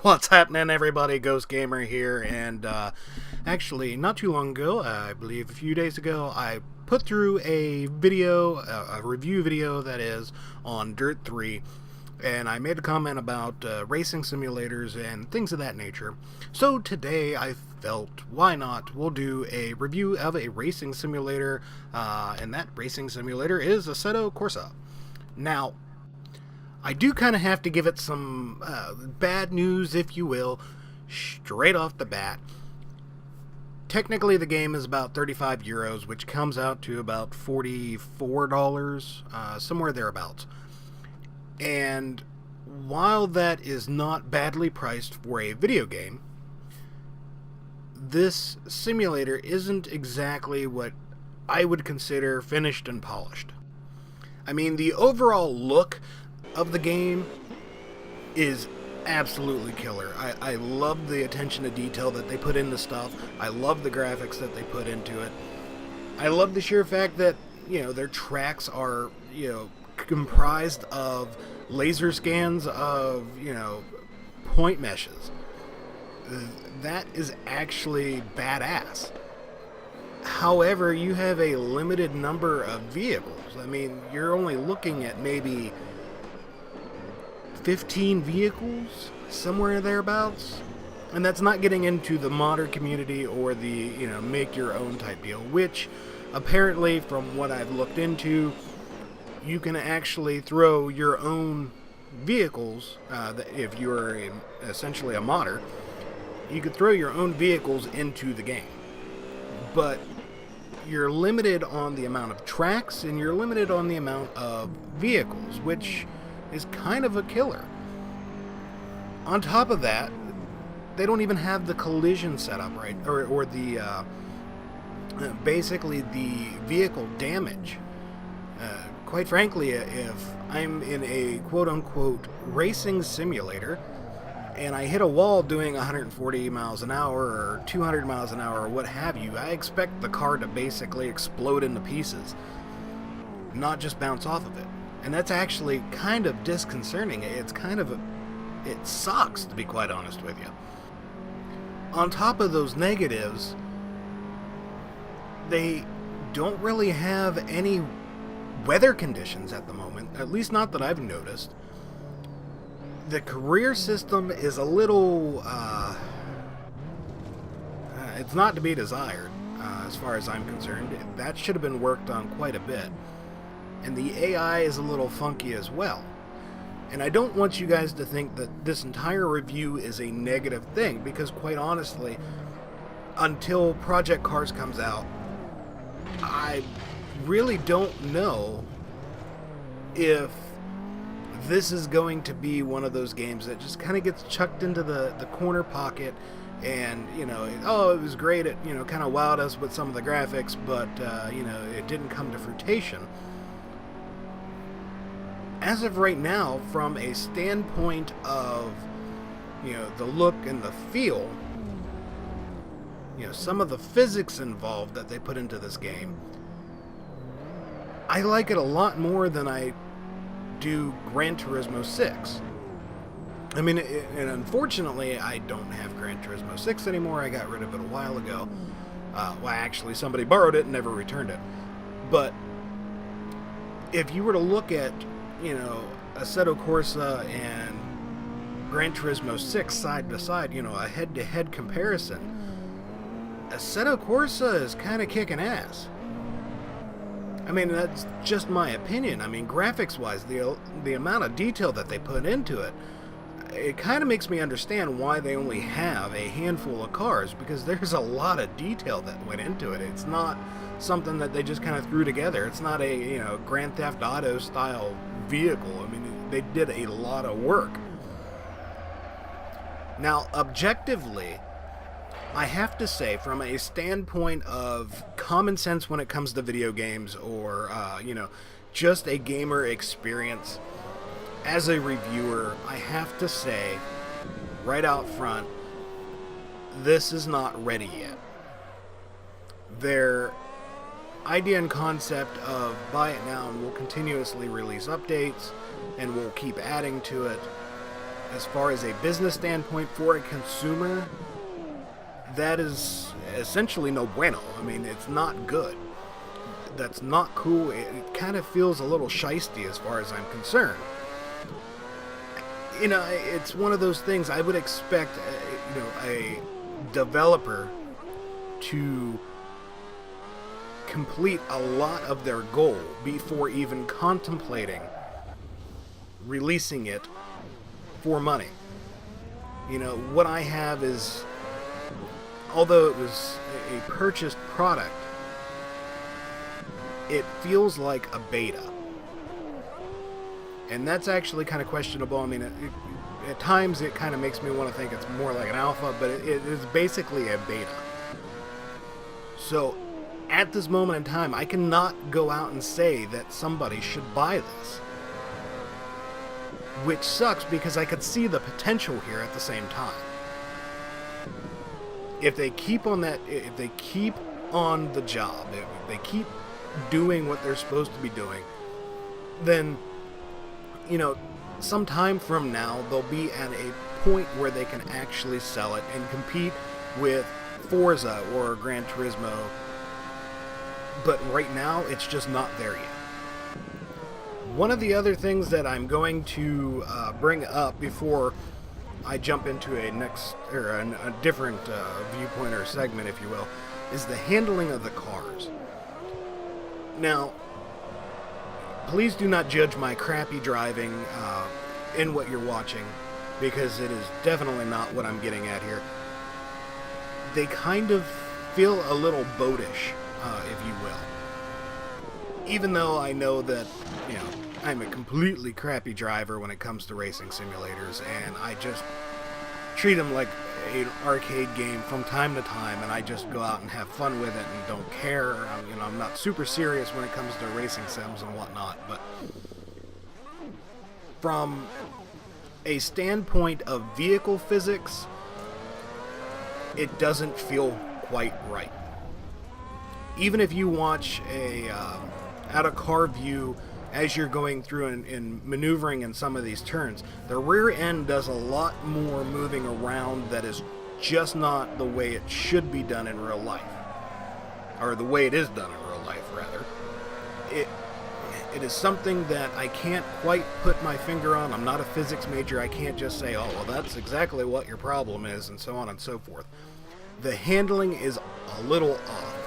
What's happening, everybody? Ghost Gamer here, and actually, not too long ago, I believe a few days ago, I put through a video, a review video that is, on Dirt 3, and I made a comment about racing simulators and things of that nature. So today I felt, why not, we'll do a review of a racing simulator, and that racing simulator is Assetto Corsa. Now, I do kind of have to give it some bad news, if you will, straight off the bat. Technically, the game is about 35 euros, which comes out to about $44, somewhere thereabouts. And while that is not badly priced for a video game, this simulator isn't exactly what I would consider finished and polished. I mean, the overall look of the game is absolutely killer. I love the attention to detail that they put into stuff. I love the graphics that they put into it. I love the sheer fact that, their tracks are, comprised of laser scans of, point meshes. That is actually badass. However, you have a limited number of vehicles. I mean, you're only looking at maybe 15 vehicles, somewhere thereabouts. And that's not getting into the modder community or the, make your own type deal, which apparently, from what I've looked into, you can actually throw your own vehicles, if you're essentially a modder, you could throw your own vehicles into the game. But you're limited on the amount of tracks, and you're limited on the amount of vehicles, which is kind of a killer. On top of that, they don't even have the collision setup right, or the basically the vehicle damage. Quite frankly, if I'm in a quote-unquote racing simulator and I hit a wall doing 140 miles an hour or 200 miles an hour or what have you, I expect the car to basically explode into pieces, not just bounce off of it. And that's actually kind of disconcerting. It sucks, to be quite honest with you. On top of those negatives, they don't really have any weather conditions at the moment, at least not that I've noticed. The career system is a little, it's not to be desired, as far as I'm concerned. That should have been worked on quite a bit. And the AI is a little funky as well. And I don't want you guys to think that this entire review is a negative thing, because quite honestly, until Project Cars comes out, I really don't know if this is going to be one of those games that just kind of gets chucked into the corner pocket and, it was great, it, kind of wowed us with some of the graphics, but, it didn't come to fruition. As of right now, from a standpoint of, the look and the feel, some of the physics involved that they put into this game, I like it a lot more than I do Gran Turismo 6. I mean, and unfortunately, I don't have Gran Turismo 6 anymore. I got rid of it a while ago. Well, actually, somebody borrowed it and never returned it. But if you were to look at Assetto Corsa and Gran Turismo 6 side by side, a head-to-head comparison, Assetto Corsa is kind of kicking ass. I mean, that's just my opinion. I mean, graphics-wise, the amount of detail that they put into it, it kind of makes me understand why they only have a handful of cars, because there's a lot of detail that went into it. It's not something that they just kind of threw together. It's not a, Grand Theft Auto style vehicle. I mean, they did a lot of work. Now, objectively, I have to say, from a standpoint of common sense when it comes to video games, or, just a gamer experience, as a reviewer, I have to say, right out front, this is not ready yet. Their idea and concept of buy it now and we'll continuously release updates and we'll keep adding to it as far as a business standpoint for a consumer, that is essentially no bueno. I mean, it's not good. That's not cool. It kind of feels a little shisty as far as I'm concerned. You know, it's one of those things I would expect, a developer to complete a lot of their goal before even contemplating releasing it for money. You know, what I have is, although it was a purchased product, it feels like a beta. And that's actually kind of questionable. I mean, at times it kind of makes me want to think it's more like an alpha, but it is basically a beta. So, at this moment in time, I cannot go out and say that somebody should buy this. Which sucks, because I could see the potential here at the same time. If they keep on the job, if they keep doing what they're supposed to be doing, then, some time from now, they'll be at a point where they can actually sell it and compete with Forza or Gran Turismo. But right now, it's just not there yet. One of the other things that I'm going to bring up before I jump into a different viewpoint or segment, if you will, is the handling of the cars. Now, please do not judge my crappy driving in what you're watching, because it is definitely not what I'm getting at here. They kind of feel a little boatish, if you will. Even though I know that, I'm a completely crappy driver when it comes to racing simulators, and I just treat them like an arcade game from time to time, and I just go out and have fun with it and don't care. I'm not super serious when it comes to racing sims and whatnot, but from a standpoint of vehicle physics, it doesn't feel quite right. Even if you watch a out-of-car view as you're going through and maneuvering in some of these turns, the rear end does a lot more moving around that is just not the way it should be done in real life. Or the way it is done in real life, rather. It is something that I can't quite put my finger on. I'm not a physics major. I can't just say, oh, well, that's exactly what your problem is, and so on and so forth. The handling is a little off.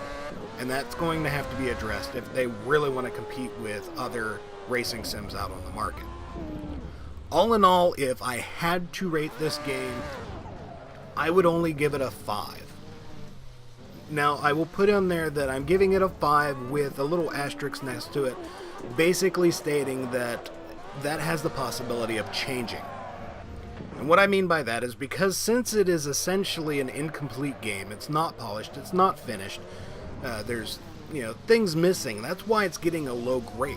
And that's going to have to be addressed if they really want to compete with other racing sims out on the market. All in all, if I had to rate this game, I would only give it a 5. Now, I will put in there that I'm giving it a 5 with a little asterisk next to it, basically stating that that has the possibility of changing. And what I mean by that is because since it is essentially an incomplete game, it's not polished, it's not finished, there's, things missing. That's why it's getting a low grade.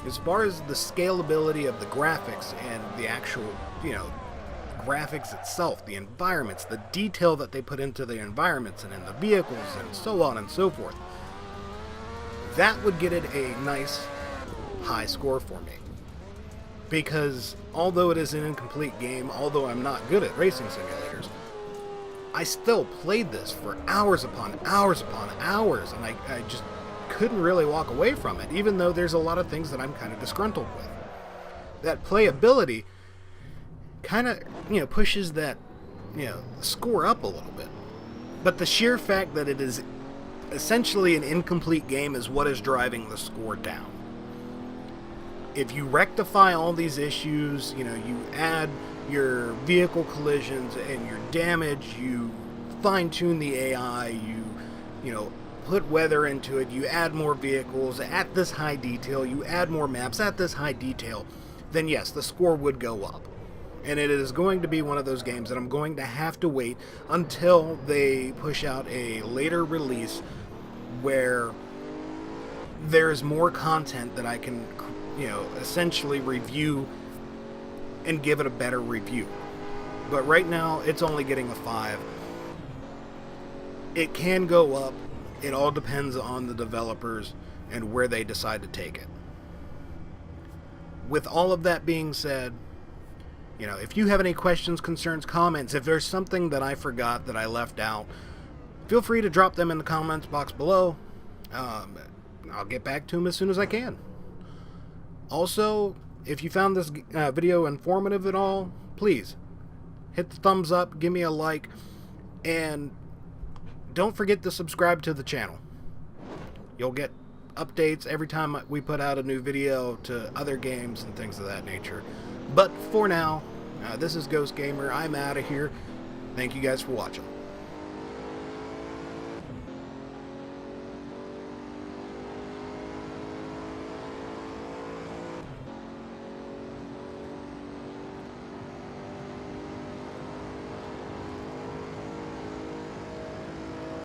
As far as the scalability of the graphics and the actual, graphics itself, the environments, the detail that they put into the environments and in the vehicles and so on and so forth, that would get it a nice high score for me. Because although it is an incomplete game, although I'm not good at racing simulators, I still played this for hours upon hours upon hours, and I just couldn't really walk away from it, even though there's a lot of things that I'm kind of disgruntled with. That playability kind of, pushes that, score up a little bit. But the sheer fact that it is essentially an incomplete game is what is driving the score down. If you rectify all these issues, you add your vehicle collisions and your damage, you fine-tune the AI, you put weather into it, you add more vehicles at this high detail, you add more maps at this high detail, then yes, the score would go up. And it is going to be one of those games that I'm going to have to wait until they push out a later release where there's more content that I can, essentially review and give it a better review. But right now, it's only getting a 5. It can go up. It all depends on the developers and where they decide to take it. With all of that being said, You know, if you have any questions, concerns, comments, if there's something that I forgot that I left out, feel free to drop them in the comments box below. I'll get back to them as soon as I can. Also, if you found this video informative at all, please hit the thumbs up, give me a like, and don't forget to subscribe to the channel. You'll get updates every time we put out a new video to other games and things of that nature. But for now, this is Ghost Gamer. I'm out of here. Thank you guys for watching.